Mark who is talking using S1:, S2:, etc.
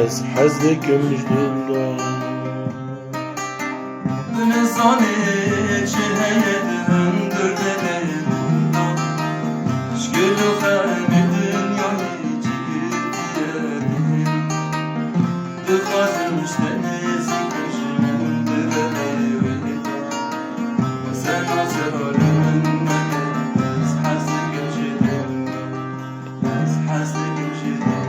S1: از حظكم جدا
S2: بنزانه چه هیدن دردنه شکل و خمی دنیای جیدیم بخوازم شتنه زیکشم ببره ویدا و سن آزارم مگه از حظكم جدا از حظكم جدا